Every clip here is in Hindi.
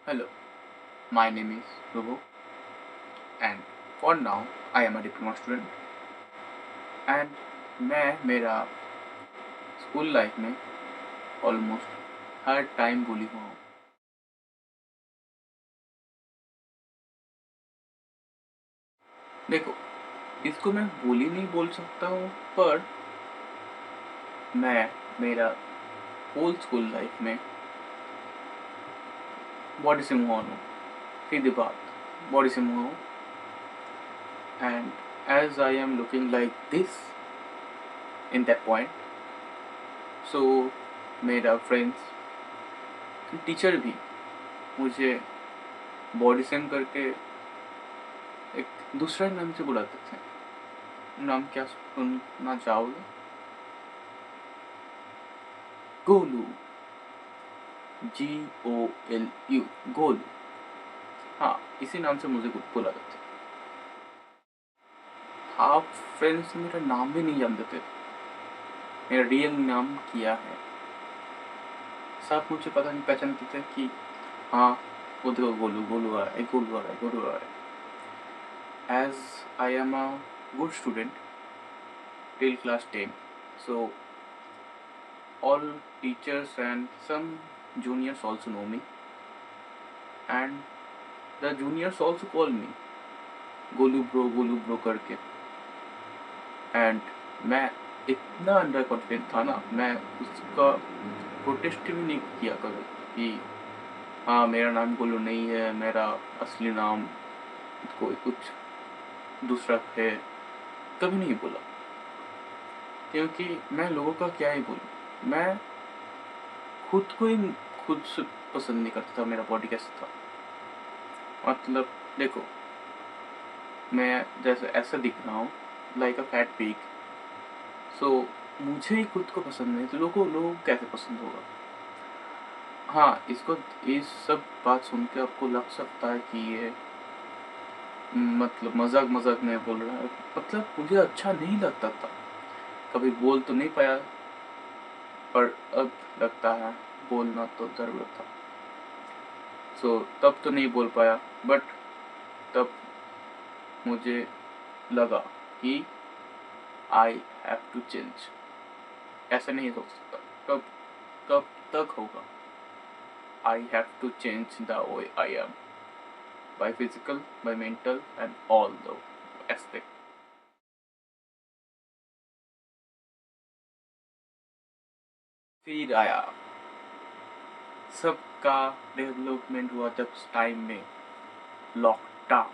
Hello, my name is Prabhu, and for now I am a diploma student and मैं मेरा स्कूल लाइफ में ऑलमोस्ट हर टाइम bully हुआ हूँ। देखो, इसको मैं bully नहीं बोल सकता हूँ, पर मैं मेरा होल स्कूल लाइफ में बॉडी से मुँह हूँ। सीधी बात, बॉडी से मुँह हूँ। And as I am looking like this in that point, so मेरा फ्रेंड्स, टीचर भी मुझे बॉडी सेम करके एक दूसरे नाम से बुलाते थे। नाम क्या सुनना चाहोगे? गोलू, GOLU, गोलू। हाँ, इसी नाम से मुझे बुला जाते थे। हाफ फ्रेंड्स मेरा नाम भी नहीं जानते थे, मेरा रियल नाम किया है। सब मुझे पता नहीं पहचानते थे कि हाँ, वो देखो गोलू, गोलू आ रहा है, गोलू आ रहा है, गोलू आ रहा है। As I am a good student till class 10, so all teachers and some juniors also know me, and the juniors also call me Golu bro करके। एंड मैं इतना अंडर कॉन्फिडेंट था ना, मैं उसका प्रोटेस्ट भी नहीं किया कभी कि हाँ मेरा नाम गोलू नहीं है, मेरा असली नाम कोई कुछ दूसरा है, कभी नहीं बोला। क्योंकि मैं लोगों का क्या ही बोलूँ, मैं खुद को ही खुद से पसंद नहीं करता था मेरा बॉडी कैसा था। मतलब देखो, मैं जैसे ऐसा दिख रहा हूँ लाइक अ फैट पिग, सो मुझे ही खुद को पसंद नहीं तो लोगों को कैसे पसंद होगा। हाँ, इसको इस सब बात सुन के आपको लग सकता है कि ये मतलब मजाक मजाक में बोल रहा है, मतलब मुझे अच्छा नहीं लगता था, कभी बोल तो नहीं पाया, पर अब लगता है बोलना तो ज़रूरत था। सो तब तो नहीं बोल पाया, बट तब मुझे लगा कि आई हैव टू चेंज। ऐसा नहीं हो सकता, कब कब तक होगा। I have to change the way I am, by physical, by mental and all the aspect. फिर आया सबका डेवलपमेंट हुआ जब टाइम में लॉकडाउन।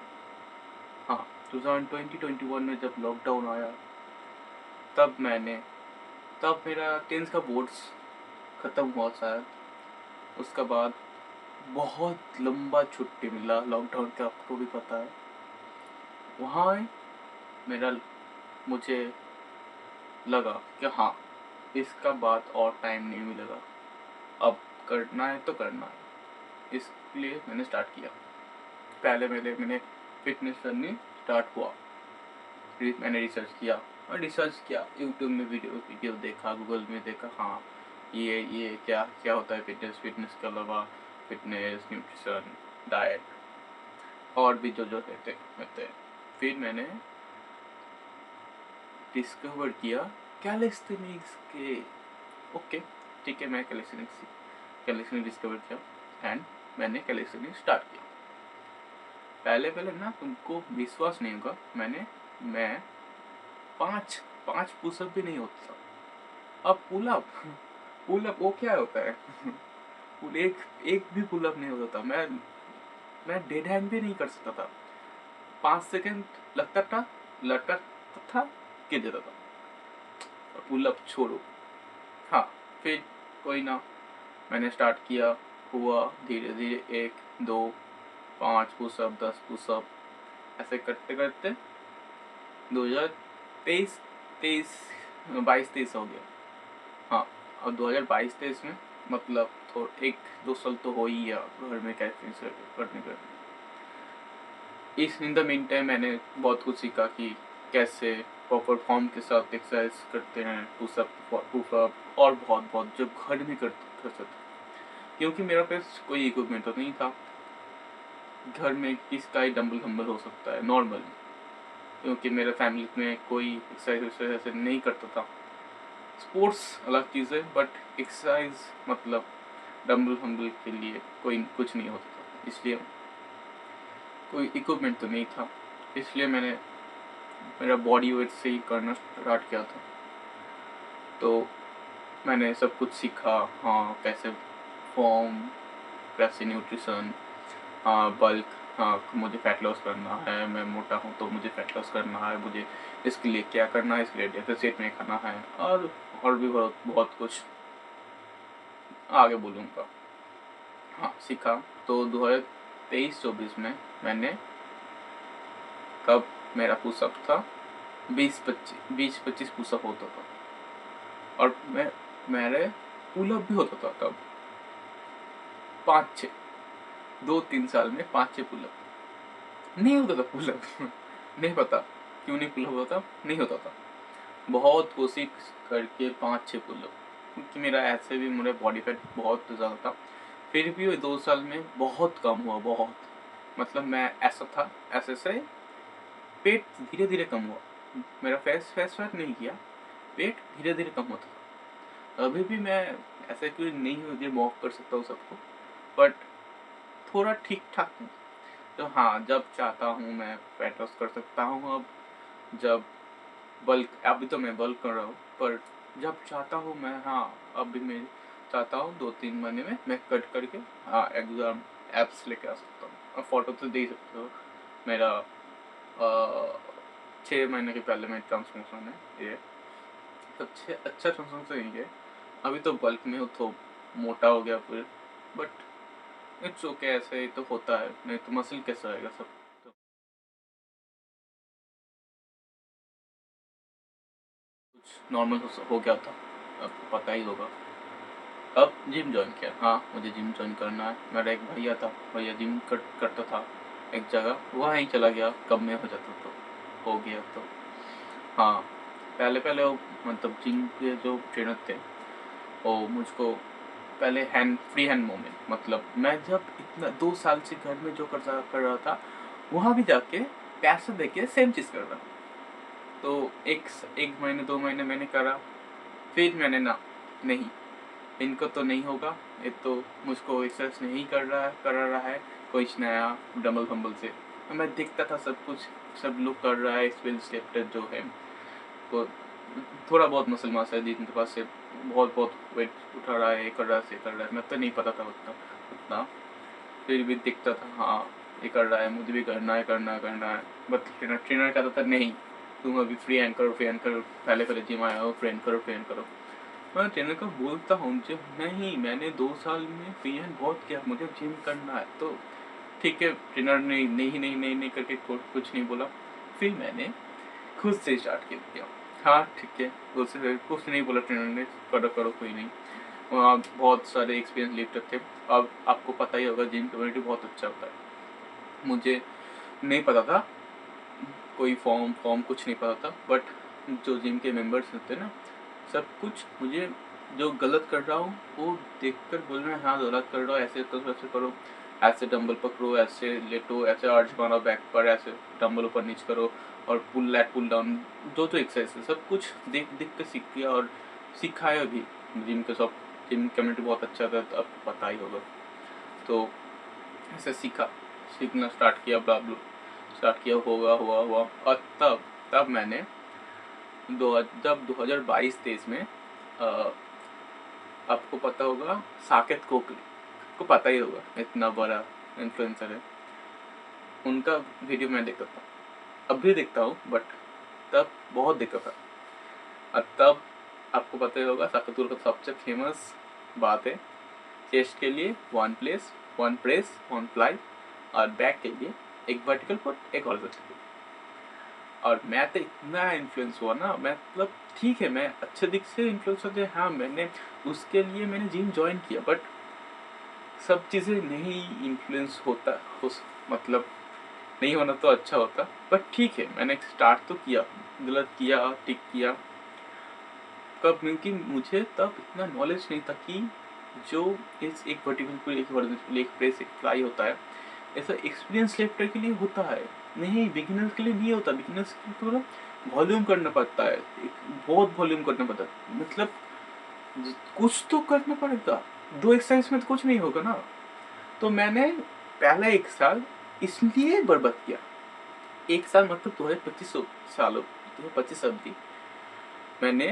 हाँ, 2020-21 में जब लॉकडाउन आया, तब मेरा 10th का बोर्ड्स ख़त्म हुआ शायद। उसका बाद बहुत लंबा छुट्टी मिला लॉकडाउन का, आपको भी पता है। वहाँ मेरा मुझे लगा कि हाँ, इसका बाद और टाइम नहीं मिलेगा, अब करना है तो करना है। इसलिए मैंने स्टार्ट किया। पहले मैंने फिटनेस करनी स्टार्ट हुआ, फिर मैंने रिसर्च किया यूट्यूब में वीडियो देखा, गूगल में देखा, हाँ ये क्या क्या होता है फिटनेस के अलावा फिटनेस, न्यूट्रिशन, डाइट और भी जो रहते हैं। फिर मैंने डिस्कवर किया कैलिस्थेनिक्स के। ओके, ठीक है, मैं कैलिस्थेनिक्स डिस्कवर किया एंड मैंने कैलिस्थेनिक्स स्टार्ट किया। पहले ना तुमको विश्वास नहीं होगा, मैं पाँच पुशअप भी नहीं होता था। अब पुलअप वो क्या होता है? एक भी पुलअप नहीं होता था। मैं डेड हैंड भी नहीं कर सकता था। 5 सेकंड लगता था, गिर जाता था। और पुलअप छोड़ो। हाँ, फिर कोई ना, मैंने स्टार्ट किया, हुआ धीरे धीरे 1, 2, 5 पुशअप, 10 पुशअप, ऐसे करते करते 2023 तेईस 22-23 हो गया। हाँ, और 2022-23 में मतलब तो 1-2 साल तो हो ही गया घर में कैसे करने का। इन द मीन टाइम मैंने बहुत कुछ सीखा कि कैसे प्रॉपर फॉर्म के साथ एक्सरसाइज करते हैं, पुशअप और बहुत जो घर में कर सकते। क्योंकि मेरे पास कोई इक्विपमेंट तो नहीं था, घर में किसका ही डंबल घंबल हो सकता है नॉर्मल, क्योंकि मेरे फैमिली में कोई एक्सरसाइज ऐसे नहीं करता था। स्पोर्ट्स अलग चीज़ है, बट एक्सरसाइज मतलब डंबल हम्बल के लिए कोई कुछ नहीं होता था, इसलिए कोई इक्विपमेंट तो नहीं था, इसलिए मैंने मेरा बॉडी वेट से ही करना स्टार्ट किया था। तो मैंने सब कुछ सीखा, हाँ कैसे फॉर्म, कैसे न्यूट्रिशन, हाँ बल्क, हाँ मुझे फैट लॉस करना है, मैं मोटा हूँ तो मुझे फैट लॉस करना है, मुझे इसके लिए क्या करना है, इसके लिए डेफिसिट में खाना है, और भी बहुत बहुत कुछ आगे बोलूँगा। हाँ सीखा। तो 2023-24 में मैंने, कब मेरा पुशअप था 20-25 पुशअप होता था, और मेरे पुलअप भी होता था तब 5-6, 2-3 साल में 5-6 पुलअप नहीं होता था पुलअप नहीं पता क्यों नहीं पुलअप होता, नहीं होता था। बहुत कोशिश करके 5-6 पुलअप, क्योंकि मेरा ऐसे भी मेरा बॉडी फैट बहुत ज़्यादा था, फिर भी 2 साल में बहुत कम हुआ, बहुत मतलब मैं ऐसा था, ऐसे से पेट धीरे धीरे कम हुआ, मेरा फेस फैट नहीं किया, पेट धीरे धीरे कम होता था। अभी भी मैं ऐसा कोई नहीं हूँ जो वॉक कर सकता हूँ सबको, बट थोड़ा ठीक ठाक हूँ। तो हाँ, जब चाहता हूँ मैं फैट लॉस कर सकता हूँ। अब जब बल्क, अभी तो मैं बल्क कर रहा हूँ, पर जब चाहता हूँ मैं, हाँ अभी मैं चाहता हूँ 2-3 महीने में मैं कट करके हाँ एग्जाम एप्स लेके आ सकता हूँ। अब फोटो तो देख सकते हो मेरा 6 महीने के पहले में ट्रांसफॉर्मेशन है, ये सबसे अच्छा ट्रांसफॉर्मेशन यही है। अभी तो बल्क में हो तो मोटा हो गया फिर, बट इट्स ओके, ऐसे ही तो होता है, नहीं तो मसल कैसे आएगा सब। तो कुछ नॉर्मल हो गया था, आपको पता ही होगा। अब जिम ज्वाइन किया, हाँ मुझे जिम ज्वाइन करना है। मेरा एक भैया था, भैया जिम करता था एक जगह, वहाँ ही चला गया, कब में हो जाता तो हो गया। तो हाँ पहले पहले वो मतलब जिम के जो ट्रेनर थे वो मुझको पहले फ्री हैंड मूवमेंट, मतलब मैं जब इतना 2 साल से घर में जो कर रहा था, वहाँ भी जाके पैसे दे के सेम चीज़ कर रहा। तो एक महीने 2 महीने मैंने करा, फिर मैंने ना, नहीं इनको तो नहीं होगा, ये तो मुझको एक्सरसाइज नहीं कर रहा है कुछ नया डम्बल फम्बल से। मैं देखता था सब कुछ, सब लोग कर रहा है, स्पिल्स लिफ्टर जो है वो थोड़ा बहुत मसल मास है जिनके पास से बहुत बहुत वेट उठा रहा है, कर रहा है, से कर रहा है, मैं तो नहीं पता था उतना, फिर भी दिखता था हाँ ये कर रहा है, मुझे भी करना है। बट ट्रेनर कहता था नहीं, तुम अभी फ्री हैंड करो, पहले पहले जिम आया हो, फ्री हैंड करो। मैं ट्रेनर को बोलता हूँ जब नहीं, मैंने 2 साल में फ्री हैंड बहुत किया, मुझे जिम करना है। तो ठीक है, ट्रेनर ने नहीं करके कुछ नहीं बोला, फिर मैंने खुद से स्टार्ट कर दिया। हाँ ठीक है, उससे कुछ नहीं बोला ट्रेनर ने, करो करो कोई नहीं। वहाँ बहुत सारे एक्सपीरियंस लिफ्टर थे। अब आपको पता ही होगा जिम कम्युनिटी बहुत अच्छा होता है। मुझे नहीं पता था, कोई फॉर्म कुछ नहीं पता था, बट जो जिम के मेंबर्स होते हैं ना, सब कुछ मुझे जो गलत कर रहा हूँ वो देख कर बोल रहे हैं, हाँ गलत कर रहा हो, ऐसे करो वैसे करो, ऐसे डंबल पकड़ो, ऐसे लेटो, ऐसे आर्च मारो बैक पर, ऐसे डंबल ऊपर नीचे करो, और पुल लैट पुल डाउन, जो एक्सरसाइज है सब कुछ देख देख कर सीख किया और सिखाया भी। जिम के सब, जिम कम्युनिटी बहुत अच्छा था, तो आपको पता ही होगा। तो ऐसे सीखना स्टार्ट किया, स्टार्ट किया, हुआ। और तब मैंने जब 2022-23 में आपको पता होगा साकेत कोकली को, पता ही होगा, इतना बड़ा इन्फ्लुएंसर है, उनका वीडियो मैं देखता था, अब भी देखता हूँ, बट तब बहुत देखता था। और तब आपको पता ही होगा साकेत कोकली का सबसे फेमस बात है, चेस्ट के लिए 1 प्रेस 1 फ्लाई, और बैक के लिए एक वर्टिकल पुट एक हॉरिजॉन्टल। और मैं तो इतना इन्फ्लुएंस हुआ ना, मतलब ठीक है मैं अच्छे दिख से इन्फ्लुएंस होते, हाँ मैंने उसके लिए मैंने जिम ज्वाइन किया, बट सब चीज़ें नहीं इन्फ्लुएंस होता, मतलब नहीं होना तो अच्छा होता, बट ठीक है मैंने स्टार्ट तो किया, गलत किया ठीक किया कब, क्योंकि मुझे तब इतना नॉलेज नहीं था कि जो इस एक वर्टिकल पुल, एक हॉरिजॉन्टल पुल, एक प्रेस एक फ्लाई होता है, ऐसा एक्सपीरियंस लिफ्टर के लिए होता है, नहीं बिगिनर्स के लिए नहीं होता। बिगिनर्स के लिए थोड़ा वॉल्यूम करना पड़ता है, बहुत वॉल्यूम करना पड़ता है, मतलब कुछ तो करना पड़ेगा। 2 एक्सरसाइज में तो कुछ नहीं होगा ना। तो मैंने पहला 1 साल इसलिए बर्बाद किया। 1 साल मतलब 2025 सालों 2025 अवधि मैंने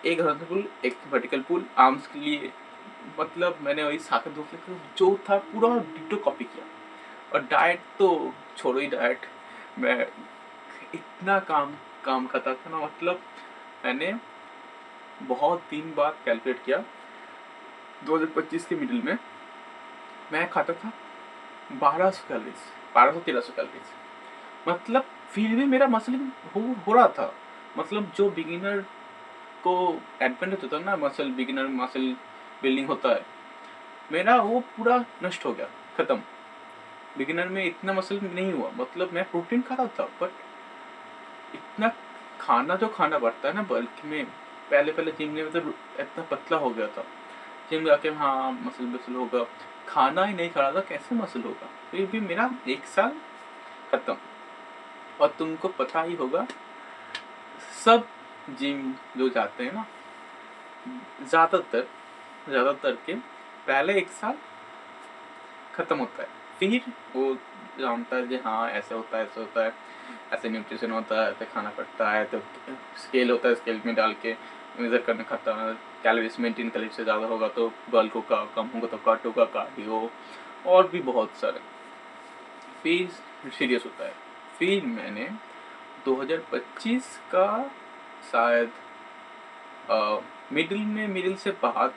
एक हॉरिजॉन्टल पुल, एक वर्टिकल पुल, आर्म्स के लिए मतलब मैंने वही सात दोस्त जो था पूरा डिटो कॉपी किया। और डाइट तो छोड़ो ही, डाइट मैं इतना काम करता था ना, मतलब मैंने बहुत दिन बाद कैलकुलेट किया। 2025 के मिडिल में मैं खाता था 1200 कैलोरीज, 1200-1300 कैलोरीज। मतलब फिर भी मेरा मसलिंग हो रहा था। मतलब जो बिगिनर को एडवांटेज होता है ना, बिगिनर मसल बिल्डिंग होता है, मेरा वो पूरा नष्ट हो गया, खत्म। बिगिनर में इतना मसल नहीं हुआ। मतलब मैं प्रोटीन खाता था, बट इतना खाना जो खाना पड़ता है ना बल्क में, पहले जिम में मतलब इतना पतला हो गया था। जिम जाके हाँ मसल होगा, खाना ही नहीं खा रहा था, कैसे मसल होगा। फिर भी मेरा 1 साल खत्म। और तुमको पता ही होगा, सब जिम जो जाते हैं ना, ज़्यादातर के पहले 1 साल खत्म होता है। फिर वो जानता है कि हाँ ऐसे होता है, ऐसे न्यूट्रिशन होता है, ऐसे खाना पड़ता है, तो स्केल होता है, स्केल में डाल के मेजर करना खाता है। कैलोरीज मेंटेन कैलोरीज से ज़्यादा होगा तो बल्क होगा, कम होगा तो कट होगा, कार्डियो और भी बहुत सारे। फिर सीरियस होता है। फिर मैंने 2025 का शायद मिडिल से बाहर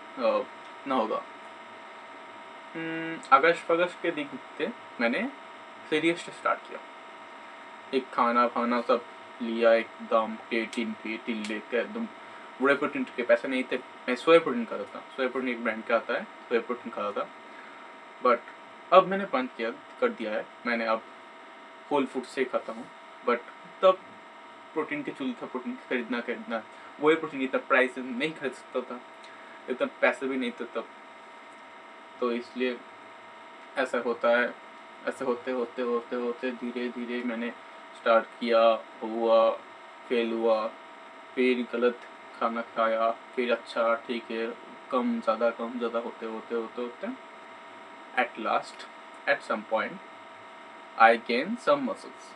ना होगा, अगस्त के दिखते मैंने सीरियस स्टार्ट किया। एक खाना सब लिया, एकदम प्रोटीन लेकर एकदम बुरे प्रोटीन के पैसे नहीं थे। मैं सोया प्रोटीन खाता था, सोया प्रोटीन एक ब्रांड का आता है, सोया प्रोटीन खाता था। बट अब मैंने बंद कर दिया है। मैंने अब होल फूड से खाता हूँ। बट तब प्रोटीन के चूल था, प्रोटीन खरीदना वही प्रोटीन इतना प्राइस नहीं खरीद सकता था, इतना पैसे भी नहीं थे तब। तो इसलिए ऐसा होता है। ऐसे होते धीरे धीरे मैंने स्टार्ट किया, हुआ, फेल हुआ, फिर गलत खाना खाया, फिर अच्छा ठीक है, कम ज़्यादा होते at last at some point I gain some muscles.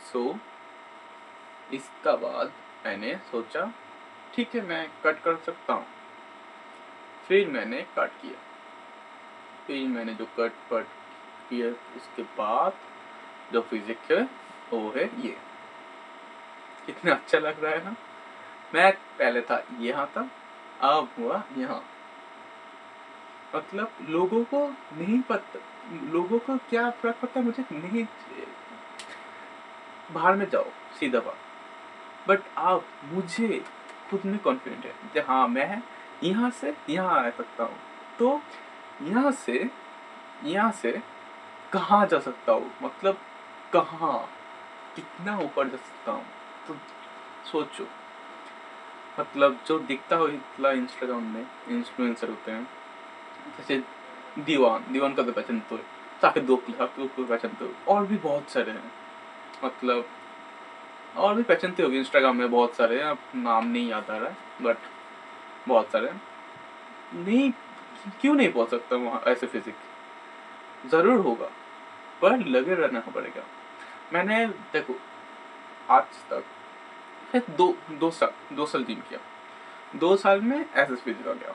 So इसका बाद मैंने सोचा ठीक है मैं कट कर सकता हूँ। फिर मैंने कट किया। फिर मैंने जो कट किया उसके बाद जो फिजिक है वो है ये। कितना अच्छा लग रहा है ना। मैं पहले था यहाँ था, अब हुआ यहाँ। मतलब लोगों को नहीं पता, लोगों को क्या फर्क पड़ता है मुझे नहीं, बाहर में जाओ सीधा बात। बट अब मुझे खुद में कॉन्फिडेंट है कि हाँ मैं यहाँ से यहाँ आ सकता हूँ। तो यहाँ से कहाँ जा सकता हूँ, मतलब कहाँ कितना ऊपर जा सकता हूँ। तो सोचो, मतलब जो दिखता हो इतना इंस्टाग्राम में इन्फ्लुएंसर होते हैं, जैसे दीवान का तो पहचान तो ताकि दो पहचान तो, और भी बहुत सारे हैं। मतलब और भी पहचानते होगे इंस्टाग्राम में बहुत सारे, अब नाम नहीं याद आ रहा है, बट बहुत सारे नहीं। क्यों नहीं पहुंच सकता वहाँ ऐसे फिजिक, ज़रूर होगा, पर लगे रहना पड़ेगा। मैंने देखो आज तक फिर दो साल जिम किया, 2 साल में ऐसे फिजिक आ गया।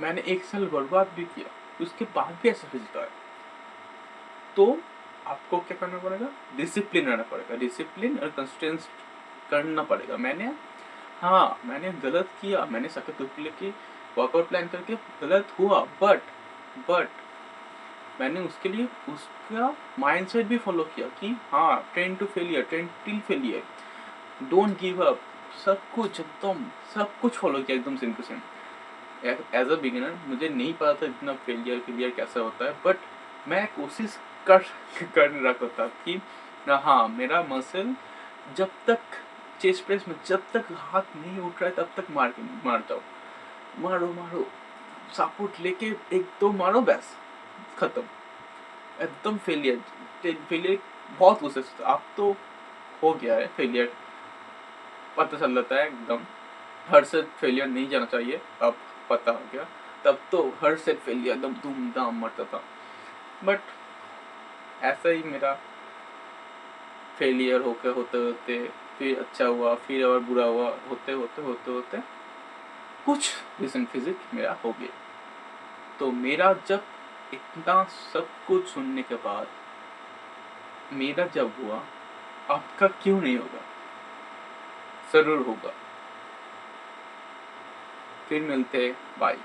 मैंने 1 साल बर्बाद भी किया, उसके बाद भी ऐसे फिजिक आया। तो आपको क्या करना पड़ेगा, डिसिप्लिन रहना पड़ेगा, डिसिप्लिन और कंसिस्टेंस करना पड़ेगा। मैंने गलत किया, मैंने सख्त लेके वर्कआउट प्लान करके गलत हुआ, बट मैंने उसके लिए उसका माइंडसेट भी फॉलो किया कि हाँ train to failure, train till failure, don't give up, सब कुछ फॉलो किया एकदम same to same. As a beginner मुझे नहीं पता था इतना फेलियर कैसा होता है, बट मैं कोशिश कर रखा था कि हाँ मेरा मसल जब तक चेस्ट प्रेस में जब तक हाथ नहीं उठ रहा है तब तक मार जाओ, मारो सपोर्ट लेके एक दो मारो, बस खत्म। एकदम फेलियर फेलियर बहुत गुस्से से अब तो हो गया है फेलियर, पता चल जाता है एकदम। हर से फेलियर नहीं जाना चाहिए, अब पता हो गया। तब तो हर से फेलियर एकदम धूमधाम मरता था, बट ऐसा ही मेरा फेलियर होते होते फिर अच्छा हुआ, फिर और बुरा हुआ, होते होते होते होते कुछ रीजन फिजिक्स मेरा हो गया। तो मेरा जब इतना सब कुछ सुनने के बाद मेरा जब हुआ, आपका क्यों नहीं होगा? जरूर होगा। फिर मिलते, बाय।